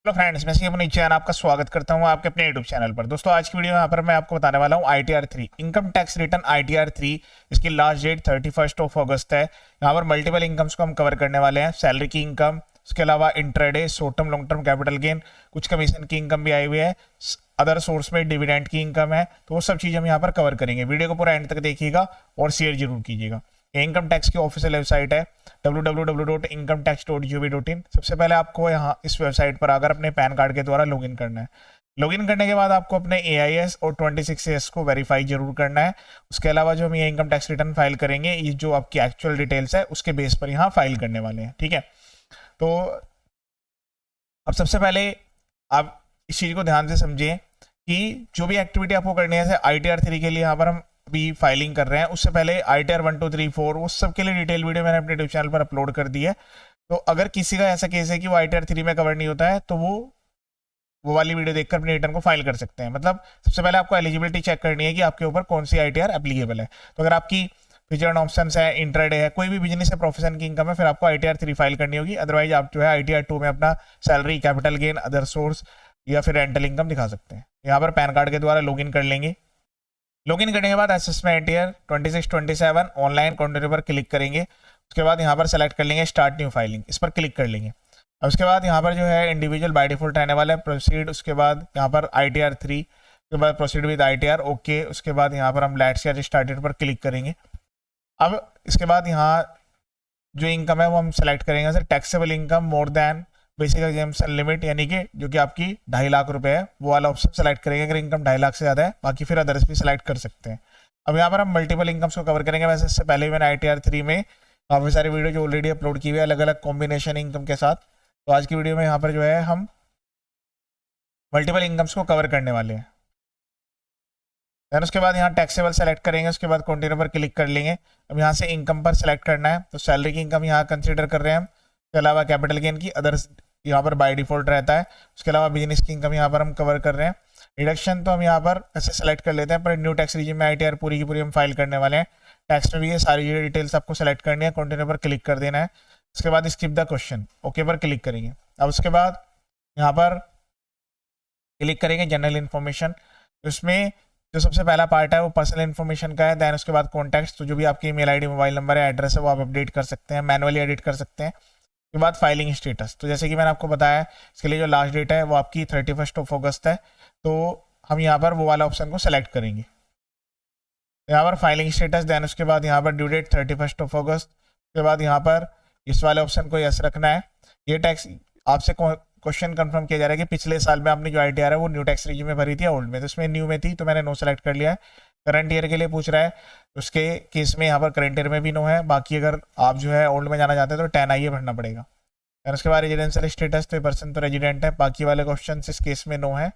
Hello friends, मैं सी अपने channel आपका स्वागत करता हूं आपके अपने यूट्यूब चैनल पर। दोस्तों, आज की वीडियो में यहाँ पर मैं आपको बताने वाला हूं ITR3 income tax return ITR3। इसकी लास्ट डेट 31 अगस्त है। यहाँ पर मल्टीपल इनकम्स को हम कवर करने वाले हैं। सैलरी की इनकम, उसके अलावा intraday, short term long term capital gain, कुछ कमीशन की इनकम भी आई हुई है, अदर सोर्स में डिविडेंड की इनकम है। तो वो सब चीज़ हम यहाँ पर कवर करेंगे। वीडियो को पूरा एंड तक देखिएगा और शेयर जरूर कीजिएगा। ये इनकम टैक्स की ऑफिशियल वेबसाइट है www.incometax.gov.in। सबसे पहले आपको यहाँ इस वेबसाइट पर आकर अपने पैन कार्ड के द्वारा लॉगिन करना है। लॉगिन करने के बाद आपको अपने AIS और 26AS को वेरीफाई जरूर करना है। उसके अलावा जो हम ये इनकम टैक्स रिटर्न फाइल करेंगे, ये जो आपकी एक्चुअल डिटेल्स है उसके बेस पर यहाँ फाइल करने वाले हैं। ठीक है, तो अब सबसे पहले आप इस चीज़ को ध्यान से समझिए कि जो भी एक्टिविटी आपको करनी है, जैसे ITR3 के लिए यहाँ पर हम अभी फाइलिंग कर रहे हैं, उससे पहले ITR 1 2 3 4 उस सब के लिए डिटेल वीडियो मैंने अपने यूट्यूब चैनल पर अपलोड कर दी है। तो अगर किसी का ऐसा केस है कि वो ITR3 में कवर नहीं होता है, तो वो वाली वीडियो देखकर अपने रिटर्न को फाइल कर सकते हैं। मतलब सबसे पहले आपको एलिजिबिलिटी चेक करनी है कि आपके ऊपर कौन सी ITR एप्लीकेबल है। तो अगर आपकी फीचर्ड ऑप्शन है, इंट्राडे है, कोई भी बिजनेस है, प्रोफेशन की इनकम है, फिर आपको ITR3 फाइल करनी होगी। अदरवाइज आप जो है ITR2 में अपना salary, capital gain, other source या फिर रेंटल इनकम दिखा सकते हैं। यहाँ पर पैन कार्ड के द्वारा लॉगिन कर लेंगे। लॉगिन करने के बाद असेसमेंट ईयर 26-27 ऑनलाइन कंटिन्यू पर क्लिक करेंगे। उसके बाद यहाँ पर सेलेक्ट कर लेंगे स्टार्ट न्यू फाइलिंग, इस पर क्लिक कर लेंगे। अब उसके बाद यहाँ पर जो है इंडिविजुअल बाय डिफॉल्ट रहने वाला है, प्रोसीड। उसके बाद यहाँ पर ITR3 के बाद प्रोसीड विद ITR, ओके। उसके बाद यहाँ पर हम लेट्स गेट स्टार्टेड पर क्लिक करेंगे। अब इसके बाद यहाँ जो इनकम है वो हम सेलेक्ट करेंगे, sir taxable income more than basic exemption limit, यानी कि जो कि आपकी 2.5 लाख रुपए है, वो वाला ऑप्शन सेलेक्ट करेंगे अगर इनकम 2.5 लाख से ज़्यादा है। बाकी फिर अदर्स भी सेलेक्ट कर सकते हैं। अब यहाँ पर हम मल्टीपल इनकम्स को कवर करेंगे। वैसे इससे पहले मैंने ITR3 में काफ़ी सारी वीडियो जो ऑलरेडी अपलोड की हुई है अलग अलग कॉम्बिनेशन इनकम के साथ। तो आज की वीडियो में यहाँ पर जो है हम मल्टीपल इनकम्स को कवर करने वाले हैं। देन उसके बाद यहाँ टैक्सेबल सेलेक्ट करेंगे। उसके बाद कंटिन्यू पर क्लिक कर लेंगे। अब यहाँ से इनकम पर सेलेक्ट करना है, तो सैलरी की इनकम यहाँ कंसिडर कर रहे हैं हम। उसके अलावा कैपिटल गेन की अदर्स यहाँ पर बाय डिफॉल्ट रहता है। उसके अलावा बिजनेस की इनकम यहाँ पर हम कवर कर रहे हैं। डिडक्शन तो हम यहाँ पर ऐसे सेलेक्ट कर लेते हैं, पर न्यू टैक्स रिजिम में ITR पूरी की पूरी हम फाइल करने वाले हैं। टैक्स में भी ये सारी डिटेल्स आपको सेलेक्ट करनी है, कंटिन्यू पर क्लिक कर देना है। उसके बाद स्किप द क्वेश्चन, ओके पर क्लिक करेंगे। अब उसके बाद यहाँ पर क्लिक करेंगे जनरल इन्फॉर्मेशन। उसमें जो सबसे पहला पार्ट है वो पर्सनल इन्फॉर्मेशन का है। दैन उसके बाद कॉन्टैक्ट्स, तो जो भी आपकी ईमेल ID, मोबाइल नंबर है, एड्रेस है, वो आप अपडेट कर सकते हैं, मैनुअली एडिट कर सकते हैं। उसके बाद फाइलिंग स्टेटस, तो जैसे कि मैंने आपको बताया, इसके लिए जो लास्ट डेट है वो आपकी 31 अगस्त है। तो हम यहाँ पर वो वाला ऑप्शन को सेलेक्ट करेंगे। यहाँ पर फाइलिंग स्टेटस, दैन उसके बाद यहाँ पर ड्यू डेट 31 अगस्त। उसके बाद यहाँ पर इस वाले ऑप्शन को यस रखना है। ये टैक्स आपसे क्वेश्चन कंफर्म किया जा रहा है कि पिछले साल में आपने जो ITR है वो न्यू टैक्स रिजिम में भरी थी या ओल्ड में। तो इसमें न्यू में थी, तो मैंने नो सेलेक्ट कर लिया है। करंट ईयर के लिए पूछ रहा है, उसके केस में यहाँ पर करंट ईयर में भी नो है। बाकी अगर आप जो है ओल्ड में जाना चाहते हैं तो 10 भरना पड़ेगा। और उसके बाद रेजिडेंशियल स्टेटस, तो पर्सन तो रेजिडेंट है। बाकी वाले क्वेश्चन इस केस में नो है।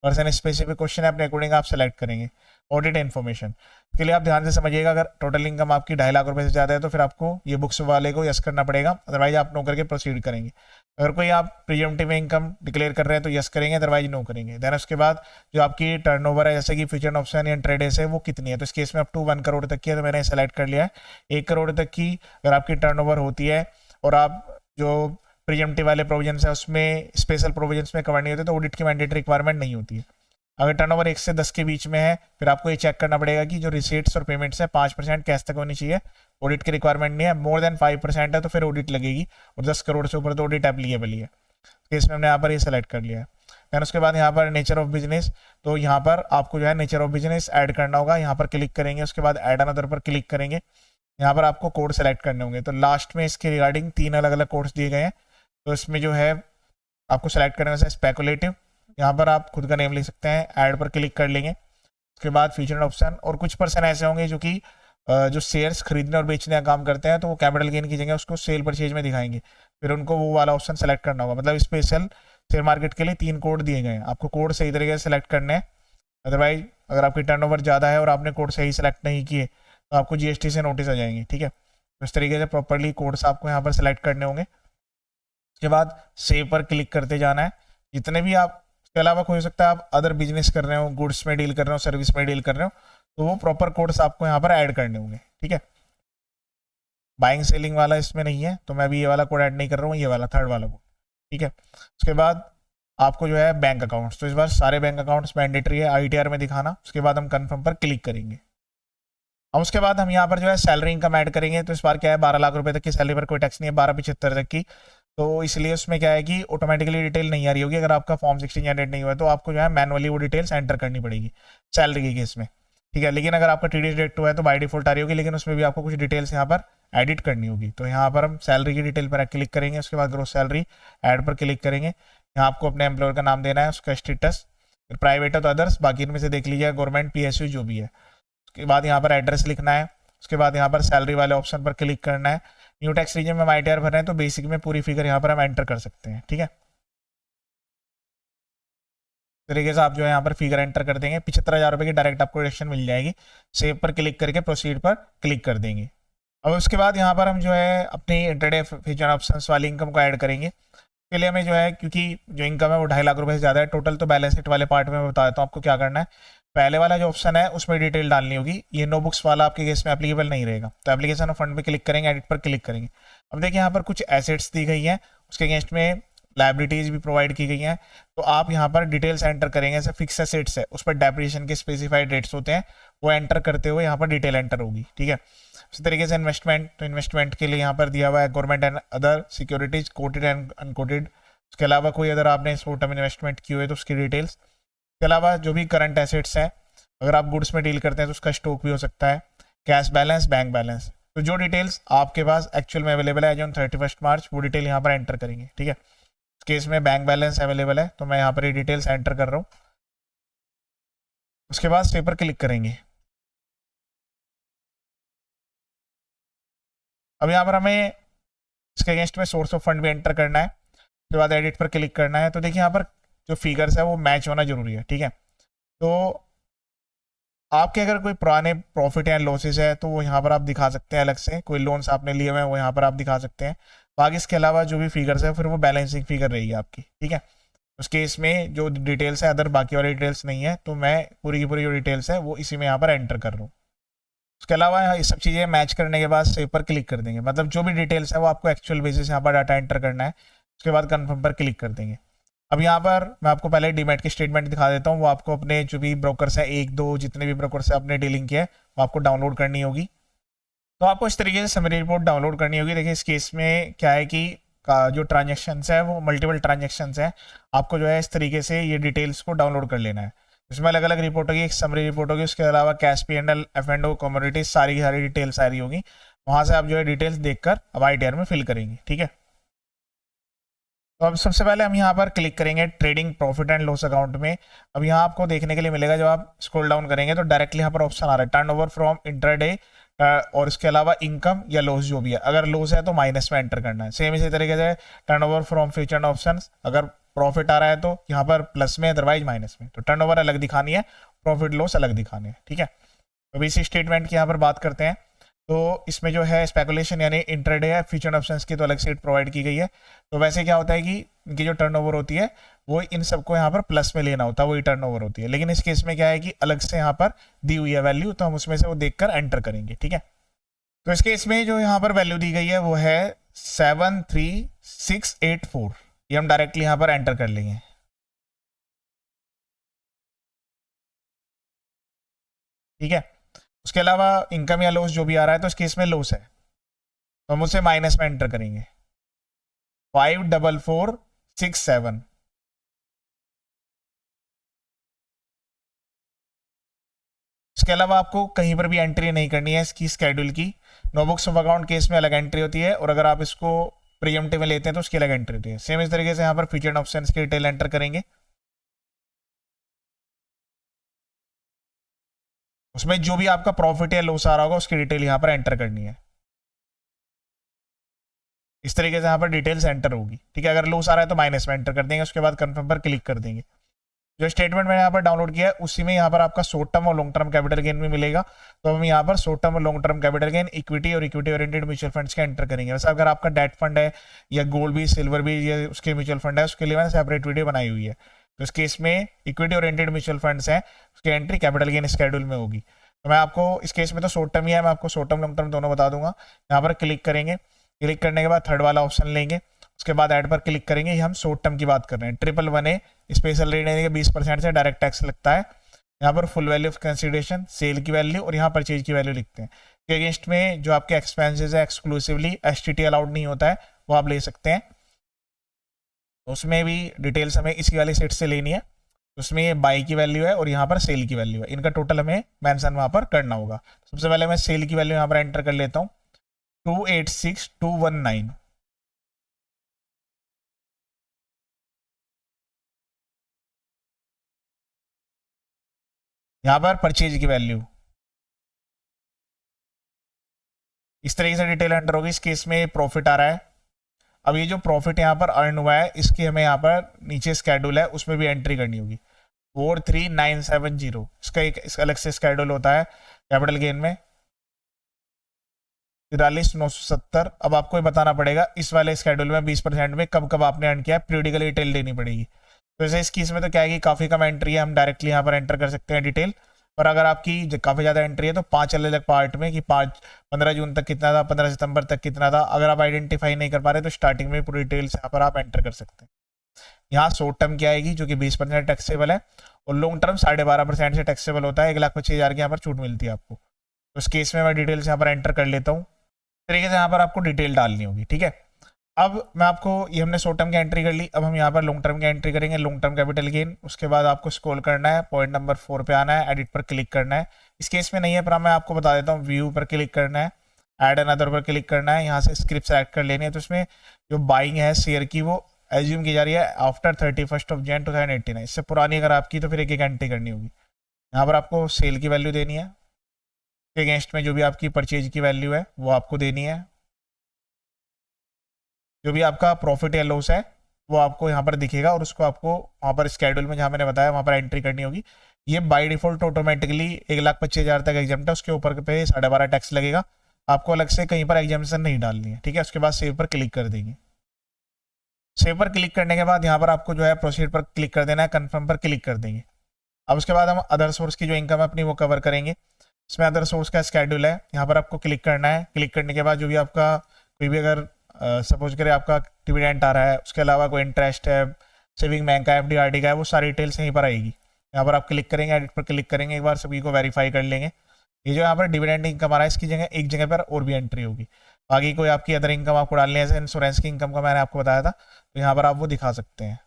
पर्सन स्पेसिफिक क्वेश्चन है, अपने अकॉर्डिंग आप सेलेक्ट करेंगे। ऑडिट इन्फॉर्मेशन के लिए आप ध्यान से समझिएगा, अगर टोटल इनकम आपकी 2.5 लाख रुपए से ज़्यादा है तो फिर आपको ये बुक्स वाले को यस करना पड़ेगा, अदरवाइज आप नो करके प्रोसीड करेंगे। अगर कोई आप प्रीजम्पटिव इनकम डिक्लेयर कर रहे हैं तो यस करेंगे, अदरवाइज नो करेंगे। देन उसके बाद जो आपकी टर्नओवर है, जैसे कि फ्यूचर ऑप्शन या ट्रेडेस है, वो कितनी है, तो इस केस में अप टू 1 करोड़ तक की है, तो मैंने सेलेक्ट कर लिया है। 1 करोड़ तक की अगर आपकी टर्नओवर होती है और आप जो प्रीजम्पटिव वाले प्रोविजन है उसमें स्पेशल प्रोविजन में कवर नहीं होते, तो ऑडिट की मैंडेटरी रिक्वायरमेंट नहीं होती है। अगर टर्नओवर 1 से 10 के बीच में है, फिर आपको ये चेक करना पड़ेगा कि जो रिसीट्स और पेमेंट्स है 5% कैश तक होनी चाहिए। ऑडिट की रिक्वायरमेंट नहीं है। मोर देन 5% है तो फिर ऑडिट लगेगी, और 10 करोड़ से ऊपर तो ऑडिट एप्लीकेबल ही है। केस में हमने यहाँ पर ये सेलेक्ट कर लिया है। दैन उसके बाद यहाँ पर नेचर ऑफ बिजनेस, तो यहाँ पर आपको जो है नेचर ऑफ बिजनेस ऐड करना होगा। यहाँ पर क्लिक करेंगे, उसके बाद ऐड अनदर पर क्लिक करेंगे। यहाँ पर आपको कोड सेलेक्ट करने होंगे। तो लास्ट में इसके रिगार्डिंग 3 अलग अलग कोड्स दिए गए हैं, तो इसमें जो है आपको सेलेक्ट करने में स्पेकुलेटिव, यहाँ पर आप खुद का नेम लिख सकते हैं। ऐड पर क्लिक कर लेंगे। उसके बाद फीचर ऑप्शन, और कुछ पर्सन ऐसे होंगे जो कि जो शेयर्स खरीदने और बेचने का काम करते हैं, तो वो कैपिटल गेन की जगह उसको सेल परचेज में दिखाएंगे, फिर उनको वो वाला ऑप्शन सेलेक्ट करना होगा। मतलब स्पेशल शेयर मार्केट के लिए 3 कोड दिए गए हैं, आपको कोड सही तरीके से सेलेक्ट करने हैं। अदरवाइज अगर आपकी टर्नओवर ज़्यादा है और आपने कोड सही सेलेक्ट नहीं किए तो आपको GST से नोटिस आ जाएंगे। ठीक है, तो इस तरीके से प्रॉपरली कोड्स आपको यहाँ पर सेलेक्ट करने होंगे। उसके बाद सेव पर क्लिक करते जाना है। जितने भी आप, इसके अलावा कोई हो सकता है आप अदर बिजनेस कर रहे हो, गुड्स में डील कर रहे हो, सर्विस में डील कर रहे हो, तो वो प्रॉपर कोड्स आपको यहाँ पर ऐड करने होंगे। ठीक है, बाइंग सेलिंग वाला इसमें नहीं है, तो मैं भी ये वाला कोड ऐड नहीं कर रहा हूँ, ये वाला थर्ड वाला कोड। ठीक है, उसके बाद आपको जो है बैंक अकाउंट्स, तो इस बार सारे बैंक अकाउंट्स मैंडेटरी है ITR में दिखाना। उसके बाद हम कन्फर्म पर क्लिक करेंगे। अब उसके बाद हम यहाँ पर जो है सैलरी इनकम ऐड करेंगे। तो इस बार क्या है, 12 लाख रुपए तक की सैलरी पर कोई टैक्स नहीं है, 12,75 तक की। तो इसलिए उसमें क्या है कि ऑटोमेटिकली डिटेल नहीं आ रही होगी। अगर आपका फॉर्म 16 जनरेट नहीं हुआ तो आपको जो है मैनुअली वो डिटेल्स एंटर करनी पड़ेगी सैलरी के केस में, ठीक है। लेकिन अगर आपका TDS डेट 2 है तो बाय डिफॉल्ट आ रही होगी, लेकिन उसमें भी आपको कुछ डिटेल्स यहाँ पर एडिट करनी होगी। तो यहाँ पर हम सैलरी की डिटेल पर क्लिक करेंगे। उसके बाद ग्रोस सैलरी ऐड पर क्लिक करेंगे। यहाँ आपको अपने एम्प्लॉयर का नाम देना है, उसका स्टेटस, प्राइवेट है तो अदर्स, बाकी इनमें से देख लीजिए, गवर्नमेंट, PSU जो भी है। उसके बाद यहाँ पर एड्रेस लिखना है। उसके बाद यहाँ पर सैलरी वाले ऑप्शन पर क्लिक करना है। न्यू टैक्स रीजन में हम ITR भर रहे हैं तो बेसिक में पूरी फिगर यहाँ पर हम एंटर कर सकते हैं, ठीक है। तरीके से आप जो है यहाँ पर फिगर एंटर कर देंगे। 75,000 रुपये की डायरेक्ट आपको डिडक्शन मिल जाएगी। सेव पर क्लिक करके प्रोसीड पर क्लिक कर देंगे। अब उसके बाद यहाँ पर हम जो है अपनी इंटरडे फ्यूचर ऑप्शंस वाली इनकम को ऐड करेंगे। के लिए हमें जो है, क्योंकि जो इनकम है वो 2.5 लाख रुपए से ज़्यादा है टोटल, तो बैलेंस शीट वाले पार्ट में मैं बता देता हूँ आपको क्या करना है। पहले वाला जो ऑप्शन है उसमें डिटेल डालनी होगी। ये नो बुक्स वाला आपके केस में एप्लीकेबल नहीं रहेगा। तो एप्लीकेशन ऑफ फंड पे क्लिक करेंगे, एडिट पर क्लिक करेंगे। अब देखिए यहाँ पर कुछ एसेट्स दी गई हैं, उसके अगेंस्ट में लाइबिलिटीज भी प्रोवाइड की गई हैं। तो आप यहाँ पर डिटेल्स एंटर करेंगे। जैसे फिक्स एसेट्स है उस पर डेप्रिसिएशन के स्पेसिफाइड रेट्स होते हैं, वो एंटर करते हुए यहाँ पर डिटेल एंटर होगी, ठीक है। इसी तरीके से इन्वेस्टमेंट, तो इन्वेस्टमेंट के लिए यहाँ पर दिया हुआ है government and other securities, quoted and unquoted. उसके अलावा कोई अगर आपने शॉर्ट टर्म इन्वेस्टमेंट की हुई है तो उसकी डिटेल्स। इसके अलावा जो भी करंट एसेट्स हैं, अगर आप गुड्स में डील करते हैं तो उसका स्टॉक भी हो सकता है, कैश बैलेंस, बैंक बैलेंस। तो जो डिटेल्स आपके पास एक्चुअल में अवेलेबल है ऑन 31 मार्च, वो डिटेल यहाँ पर एंटर करेंगे, ठीक है। इस केस में बैंक बैलेंस अवेलेबल है तो मैं यहाँ पर ये डिटेल्स एंटर कर रहा हूँ। उसके बाद सेव पर क्लिक करेंगे। अब यहाँ पर हमें इसके अगेंस्ट में सोर्स ऑफ फंड भी एंटर करना है। उसके बाद एडिट पर क्लिक करना है। तो देखिए यहाँ पर जो फिगर्स है वो मैच होना जरूरी है, ठीक है। तो आपके अगर कोई पुराने प्रॉफिट या लॉसेस है तो वो यहाँ पर आप दिखा सकते हैं अलग से। कोई लोन्स आपने लिए हुए हैं वो यहाँ पर आप दिखा सकते हैं। बाकी इसके अलावा जो भी फिगर्स है फिर वो बैलेंसिंग फिगर रहेगी आपकी, ठीक है। उस केस में जो डिटेल्स है अदर बाकी वाली डिटेल्स नहीं है, तो मैं पूरी की पूरी जो डिटेल्स है वो इसी में यहाँ पर एंटर कर रहा हूँ। उसके अलावा ये सब चीज़ें मैच करने के बाद सेव पर क्लिक कर देंगे। मतलब जो भी डिटेल्स है वो आपको एक्चुअल बेसिस यहाँ पर डाटा एंटर करना है। उसके बाद कन्फर्म पर क्लिक कर देंगे। अब यहाँ पर मैं आपको पहले डीमैट की स्टेटमेंट दिखा देता हूँ। वो आपको अपने जो भी ब्रोकर्स है, 1-2 जितने भी ब्रोकर से आपने डीलिंग किया है वो आपको डाउनलोड करनी होगी। तो आपको इस तरीके से समरी रिपोर्ट डाउनलोड करनी होगी। देखिए इस केस में क्या है कि जो ट्रांजेक्शन्स है वो मल्टीपल ट्रांजेक्शन्स है। आपको जो है इस तरीके से ये डिटेल्स को डाउनलोड कर लेना है। इसमें अलग अलग रिपोर्ट होगी, एक समरी रिपोर्ट होगी, उसके अलावा कैश P&L, F&O, कमोडिटीज, सारी की सारी डिटेल्स आ रही होगी। वहाँ से आप जो है डिटेल्स देखकर अब ITR में फिल करेंगे, ठीक है। तो अब सबसे पहले हम यहाँ पर क्लिक करेंगे trading profit and loss account में। अब यहाँ आपको देखने के लिए मिलेगा, जब आप स्क्रॉल डाउन करेंगे तो डायरेक्टली यहाँ पर ऑप्शन आ रहा है टर्नओवर फ्रॉम इंट्राडे, और इसके अलावा इनकम या लॉस जो भी है। अगर लॉस है तो माइनस में एंटर करना है। सेम इसी तरीके से टर्नओवर फ्रॉम फ्यूचर ऑप्शन, अगर प्रॉफिट आ रहा है तो यहाँ पर प्लस में, अदरवाइज माइनस में। तो टर्नओवर अलग दिखानी है, प्रॉफिट लॉस अलग दिखानी है, ठीक है। तो इसी स्टेटमेंट की यहाँ पर बात करते हैं। तो इसमें जो है स्पेकुलेशन यानी इंट्राडे है, फ्यूचर ऑप्शंस की तो अलग सीट प्रोवाइड की गई है। तो वैसे क्या होता है कि इनकी जो टर्नओवर होती है वो इन सबको यहाँ पर प्लस में लेना होता है, वही टर्नओवर होती है। लेकिन इस केस में क्या है कि अलग से यहाँ पर दी हुई है वैल्यू, तो हम उसमें से वो देखकर एंटर करेंगे, ठीक है। तो इस केस में जो यहाँ पर वैल्यू दी गई है वो है 73684। ये हम डायरेक्टली यहाँ पर एंटर कर लेंगे, ठीक है। उसके अलावा इनकम या लॉस जो भी आ रहा है तो इस केस में लॉस है तो हम उसे माइनस में एंटर करेंगे, 54467। इसके अलावा आपको कहीं पर भी एंट्री नहीं करनी है इसकी स्केड्यूल की। No books of account case में अलग एंट्री होती है, और अगर आप इसको प्रीएम्प्टिव में लेते हैं तो उसकी अलग एंट्री होती है। सेम इस तरीके से यहाँ पर फ्यूचर ऑप्शन की डिटेल एंटर करेंगे। उसमें जो भी आपका प्रॉफिट या लॉस आ रहा होगा उसकी डिटेल यहाँ पर एंटर करनी है। इस तरीके से यहाँ पर डिटेल्स एंटर होगी, ठीक है। अगर लॉस आ रहा है तो माइनस में एंटर कर देंगे। उसके बाद कंफर्म पर क्लिक कर देंगे। जो स्टेटमेंट मैंने यहाँ पर डाउनलोड किया है उसी में यहाँ पर आपका शॉर्ट टर्म और लॉन्ग टर्म कैपिटल गेन भी मिलेगा। तो हम यहाँ पर शॉर्ट टर्म और long term capital gain, equity और इक्विटी ओरिएंटेड म्यूचुअल फंड्स के एंटर करेंगे। वैसे अगर आपका डेट फंड है या गोल्ड भी, सिल्वर भी, या उसके म्यूचुअल फंड है, उसके लिए मैंने सेपरेट वीडियो बनाई हुई है। तो इस केस में इक्विटी ओरिएंटेड म्यूचुअल फंड्स हैं, उसकी एंट्री कैपिटल गेन स्केड्यूल में होगी। तो मैं आपको इस केस में तो शॉर्ट टर्म ही है, मैं आपको शॉर्ट टर्म लॉन्ग टर्म दोनों बता दूंगा। यहाँ पर क्लिक करेंगे। क्लिक करने के बाद थर्ड वाला ऑप्शन लेंगे। उसके बाद ऐड पर क्लिक करेंगे। ये हम शॉर्ट टर्म की बात कर रहे हैं। 111A स्पेशल रेट के 20% से डायरेक्ट टैक्स लगता है। यहाँ पर full value of consideration, sale की वैल्यू और यहाँ परचेज की वैल्यू लिखते हैं। के अगेंस्ट में जो आपके एक्सपेंसेस है एक्सक्लूसिवली एसटीटी अलाउड नहीं होता है, वो आप ले सकते हैं। तो उसमें भी डिटेल्स हमें इसी वाले सेट से लेनी है। उसमें ये बाई की वैल्यू है और यहाँ पर सेल की वैल्यू है, इनका टोटल हमें मेंशन वहाँ पर करना होगा। सबसे पहले मैं सेल की वैल्यू यहाँ पर एंटर कर लेता हूँ 286219। यहाँ पर परचेज की वैल्यू इस तरीके से डिटेल एंटर होगी। इस केस में प्रॉफिट आ रहा है। अब ये जो प्रॉफिट यहाँ पर अर्न हुआ है इसकी हमें यहाँ पर नीचे स्केड्यूल है उसमें भी एंट्री करनी होगी 43970। इसका अलग से स्केड्यूल होता है कैपिटल गेन में 43,970। अब आपको ये बताना पड़ेगा इस वाले स्केड्यूल में 20% में कब कब आपने अर्न किया, पीरियडिकल डिटेल देनी पड़ेगी। तो वैसे इस केस में तो क्या है कि काफ़ी कम एंट्री है, हम डायरेक्टली यहाँ पर एंटर कर सकते हैं डिटेल। और अगर आपकी काफ़ी ज़्यादा एंट्री है तो 5 अलग अलग पार्ट में कि 15 जून तक कितना था, 15 सितंबर तक कितना था, अगर आप आइडेंटिफाई नहीं कर पा रहे तो स्टार्टिंग में पूरी डिटेल्स यहाँ पर आप एंटर कर सकते हैं। यहाँ शॉर्ट टर्म की आएगी जो कि 20% टैक्सेबल है और लॉन्ग टर्म 12.5% से टैक्सेबल होता है। 1,25,000 की यहाँ पर छूट मिलती है आपको। तो इस केस में मैं डिटेल्स यहाँ पर एंटर कर लेता हूँ। तरीके से यहाँ पर आपको डिटेल डालनी होगी, ठीक है। अब मैं आपको ये हमने शॉर्ट टर्म की एंट्री कर ली, अब हम यहाँ पर लॉन्ग टर्म की एंट्री करेंगे, लॉन्ग टर्म कैपिटल गेन। उसके बाद आपको स्क्रॉल करना है, पॉइंट नंबर 4 पे आना है, एडिट पर क्लिक करना है। इस केस में नहीं है पर मैं आपको बता देता हूँ, व्यू पर क्लिक करना है, ऐड अनदर पर क्लिक करना है, यहाँ से स्क्रिप्ट सेलेक्ट कर लेनी है। तो इसमें जो बाइंग है शेयर की वो एज्यूम की जा रही है आफ्टर 31 Jan 2018। इससे पुरानी अगर आपकी तो फिर एक एक एंट्री करनी होगी। यहाँ पर आपको सेल की वैल्यू देनी है, के अगेंस्ट में जो भी आपकी परचेज की वैल्यू है वो आपको देनी है। जो भी आपका प्रॉफिट या लॉस है वो आपको यहाँ पर दिखेगा और उसको आपको वहाँ पर स्केड्यूल में जहाँ मैंने बताया वहाँ पर एंट्री करनी होगी। ये बाय डिफॉल्ट ऑटोमेटिकली 1,25,000 तक एग्जाम्प्ट है, उसके ऊपर पे 12.5 टैक्स लगेगा। आपको अलग से कहीं पर एग्जाम्शन नहीं डालनी है, ठीक है। उसके बाद सेव पर क्लिक कर देंगे। सेव पर क्लिक करने के बाद यहाँ पर आपको जो है प्रोसीड पर क्लिक कर देना है, कन्फर्म पर क्लिक कर देंगे। अब उसके बाद हम अदर सोर्स की जो इनकम है अपनी वो कवर करेंगे। इसमें अदर सोर्स का स्केड्यूल है, यहाँ पर आपको क्लिक करना है। क्लिक करने के बाद जो भी आपका कोई भी अगर सपोज करें आपका डिविडेंड आ रहा है, उसके अलावा कोई इंटरेस्ट है, सेविंग बैंक का, एफडी आरडी का है, वो सारी डिटेल्स यहीं पर आएगी। यहाँ पर आप क्लिक करेंगे, एडिट पर क्लिक करेंगे, एक बार सभी को वेरीफाई कर लेंगे। ये जो यहाँ पर डिविडेंड इनकम आ रहा है इसकी जगह एक जगह पर और भी एंट्री होगी। बाकी कोई आपकी अदर इनकम आपको डालनी है, जैसे इंश्योरेंस की इनकम का मैंने आपको बताया था, तो यहाँ पर आप वो दिखा सकते हैं।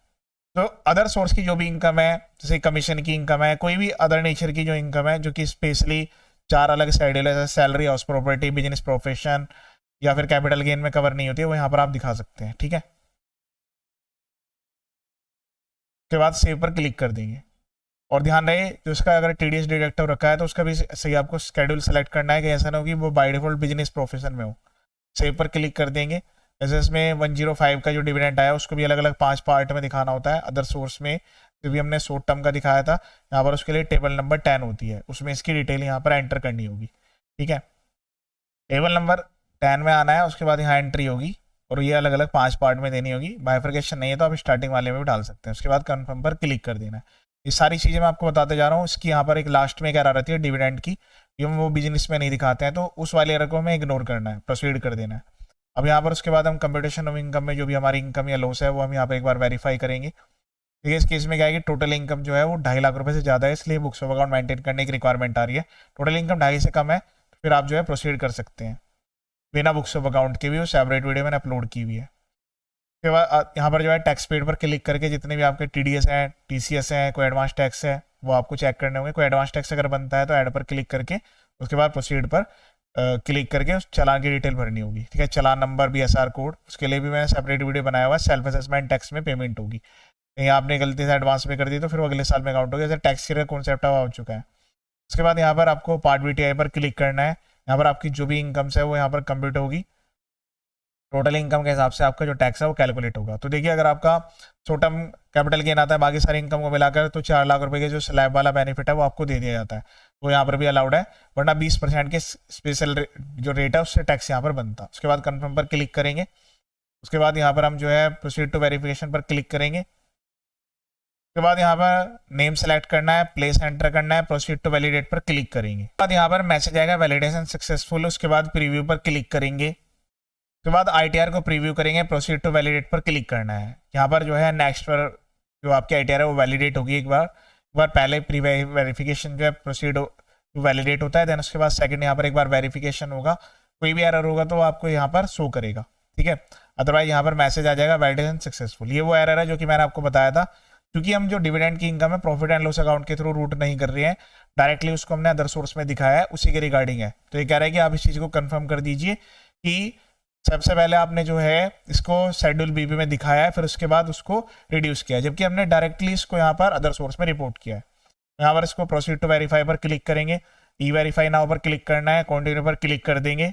तो अदर सोर्स की जो भी इनकम है, जैसे कमीशन की इनकम है, कोई भी अदर नेचर की जो इनकम है जो कि स्पेशली 4 अलग साइड है, salary, house property, business profession या फिर कैपिटल गेन में कवर नहीं होती है, वो यहाँ पर आप दिखा सकते हैं, ठीक है। उसके बाद सेव पर क्लिक कर देंगे। और ध्यान रहे जो उसका अगर टीडीएस डिडक्टिव रखा है तो उसका भी सही आपको स्केड्यूल सेलेक्ट करना है कि ऐसा ना हो कि वो बाय डिफॉल्ट बिजनेस प्रोफेशन में हो। सेव पर क्लिक कर देंगे। जैसे इसमें 105 का जो डिविडेंड आया उसको भी अलग अलग 5 पार्ट में दिखाना होता है। अदर सोर्स में जो भी हमने शॉर्ट टर्म का दिखाया था, यहाँ पर उसके लिए टेबल नंबर 10 होती है, उसमें इसकी डिटेल यहाँ पर एंटर करनी होगी, ठीक है। टेबल नंबर 10 में आना है, उसके बाद यहाँ एंट्री होगी और ये अलग अलग 5 पार्ट में देनी होगी। बाइफर्केशन नहीं है तो आप स्टार्टिंग वाले में भी डाल सकते हैं। उसके बाद कन्फर्म पर क्लिक कर देना है। ये सारी चीज़ें मैं आपको बताते जा रहा हूँ। इसकी यहाँ पर एक लास्ट में एक एरर रहती है डिविडेंड की, ये वो बिजनेस में नहीं दिखाते हैं, तो उस वाले एरर को हमें इग्नोर करना है, प्रोसीड कर देना है। अब यहाँ पर उसके बाद हम कंप्यूटेशन ऑफ इनकम में जो भी हमारी इनकम या लॉस है वो हम यहाँ पर एक बार वेरीफाई करेंगे। ठीक है, इस केस में क्या है कि टोटल इनकम जो है वो 2.5 लाख रुपए से ज़्यादा है, इसलिए बुक्स ऑफ अकाउंट मेंटेन करने की रिक्वायरमेंट आ रही है। टोटल इनकम 2.5 से कम है तो फिर आप जो है प्रोसीड कर सकते हैं बिना बुक्स ऑफ अकाउंट के भी, वो सेपरेट वीडियो मैंने अपलोड की हुई है। उसके बाद यहाँ पर जो है टैक्स पेड पर क्लिक करके जितने भी आपके टीडीएस हैं, टीसीएस हैं, कोई एडवांस टैक्स है वो आपको चेक करने होंगे। कोई एडवांस टैक्स अगर बनता है तो ऐड पर क्लिक करके उसके बाद प्रोसीड पर क्लिक करके उस चालान की डिटेल भरनी होगी, ठीक है। चालान नंबर, BSR कोड, उसके लिए भी मैंने सेपरेट वीडियो बनाया हुआ है। सेल्फ असेसमेंट टैक्स में पेमेंट होगी, कहीं आपने गलती से एडवांस पे कर दी तो फिर वो अगले साल में काउंट होगी, जैसे टैक्स का कॉन्सेप्ट हो चुका है। उसके बाद यहाँ पर आपको पार्ट BTI पर क्लिक करना है। यहाँ पर आपकी जो भी इनकम्स है वो यहाँ पर कंप्यूट होगी, टोटल इनकम के हिसाब से आपका जो टैक्स है वो कैलकुलेट होगा। तो देखिए अगर आपका शॉर्ट टर्म कैपिटल गेन आता है बाकी सारी इनकम को मिलाकर तो 4 लाख रुपए के जो स्लैब वाला बेनिफिट है वो आपको दे दिया जाता है, वो यहाँ पर भी अलाउड है, वरना 20% के स्पेशल जो रेट है उससे टैक्स यहाँ पर बनता है। उसके बाद कन्फर्म पर क्लिक करेंगे। उसके बाद यहाँ पर हम जो है प्रोसीड टू वेरिफिकेशन पर क्लिक करेंगे। उसके बाद यहाँ पर नेम सेलेक्ट करना है, प्लेस एंटर करना है, प्रोसीड टू वैलिडेट पर क्लिक करेंगे। बाद यहाँ पर मैसेज आएगा वैलिडेशन सक्सेसफुल। उसके बाद प्रीव्यू पर क्लिक करेंगे। उसके बाद ITR को प्रीव्यू करेंगे, प्रोसीड टू वैलिडेट पर क्लिक करना है। यहाँ पर जो है नेक्स्ट पर जो आपकी ITR है वो वैलिडेट होगी एक बार पहले प्री वेरिफिकेशन जो है प्रोसीड वैलिडेट होता है, देन उसके बाद सेकंड यहाँ पर एक बार वेरिफिकेशन होगा, कोई भी एरर होगा तो आपको यहाँ पर शो करेगा, ठीक है। अदरवाइज यहाँ पर मैसेज आ जाएगा वैलिडेशन सक्सेसफुल। ये वो एरर है जो कि मैंने आपको बताया था, क्योंकि हम जो डिविडेंड की इनकम है प्रॉफिट एंड लॉस अकाउंट के थ्रू रूट नहीं कर रहे हैं, डायरेक्टली उसको हमने अदर सोर्स में दिखाया है, उसी के रिगार्डिंग है। तो ये कह रहा है कि आप इस चीज़ को कंफर्म कर दीजिए कि सबसे पहले आपने जो है इसको शेड्यूल बीबी में दिखाया है, फिर उसके बाद उसको रिड्यूस किया है, जबकि हमने डायरेक्टली इसको यहाँ पर अदर सोर्स में रिपोर्ट किया है। यहाँ पर इसको प्रोसीड टू वेरीफाई पर क्लिक करेंगे, ई वेरीफाई नाउ पर क्लिक करना है, कंटिन्यू पर क्लिक कर देंगे।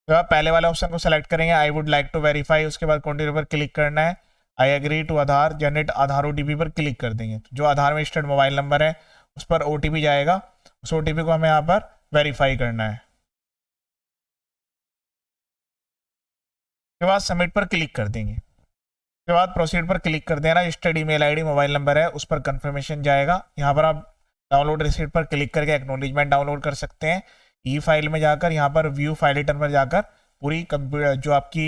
तो आप पहले वाले ऑप्शन को सेलेक्ट करेंगे, I would like to verify, उसके बाद कंटिन्यू पर क्लिक करना है, I agree to Aadhaar generate Aadhaar OTP पर क्लिक कर देंगे। तो जो आधार में रजिस्टर्ड मोबाइल नंबर है उस पर OTP जाएगा, उस OTP को हमें यहाँ पर वेरीफाई करना है। उसके बाद सबमिट पर क्लिक कर देंगे, उसके बाद प्रोसीड पर क्लिक कर देना, registered email ID mobile number है उस पर कंफर्मेशन जाएगा। यहाँ पर आप डाउनलोड रिसीट पर क्लिक करके एक्नॉलेजमेंट डाउनलोड कर सकते हैं। ई फाइल में जाकर यहाँ पर व्यू फाइल रिटर्न पर जाकर पूरी जो आपकी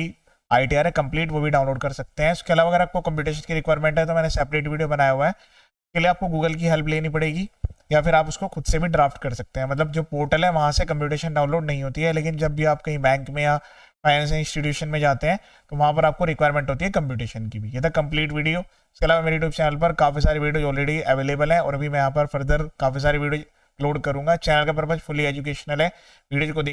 ITR है कंप्लीट वो भी डाउनलोड कर सकते हैं। इसके अलावा अगर आपको कंप्यूटेशन की रिक्वायरमेंट है तो मैंने सेपरेट वीडियो बनाया हुआ है, इसके लिए आपको गूगल की हेल्प लेनी पड़ेगी या फिर आप उसको खुद से भी ड्राफ्ट कर सकते हैं। मतलब जो पोर्टल है वहाँ से कंप्यूटेशन डाउनलोड नहीं होती है, लेकिन जब भी आप कहीं बैंक में या फाइनेंस इंस्टीट्यूशन में जाते हैं तो वहाँ पर आपको रिक्वायरमेंट होती है कंप्यूटेशन की भी। ये था कंप्लीट वीडियो। इसके अलावा मेरे यूट्यूब चैनल पर काफ़ी सारी वीडियो ऑलरेडी अवेलेबल है और अभी मैं यहाँ पर फर्दर काफ़ी सारी वीडियो अपलोड करूँगा। चैनल का पर्पज फुली एजुकेशनल है, वीडियो को देख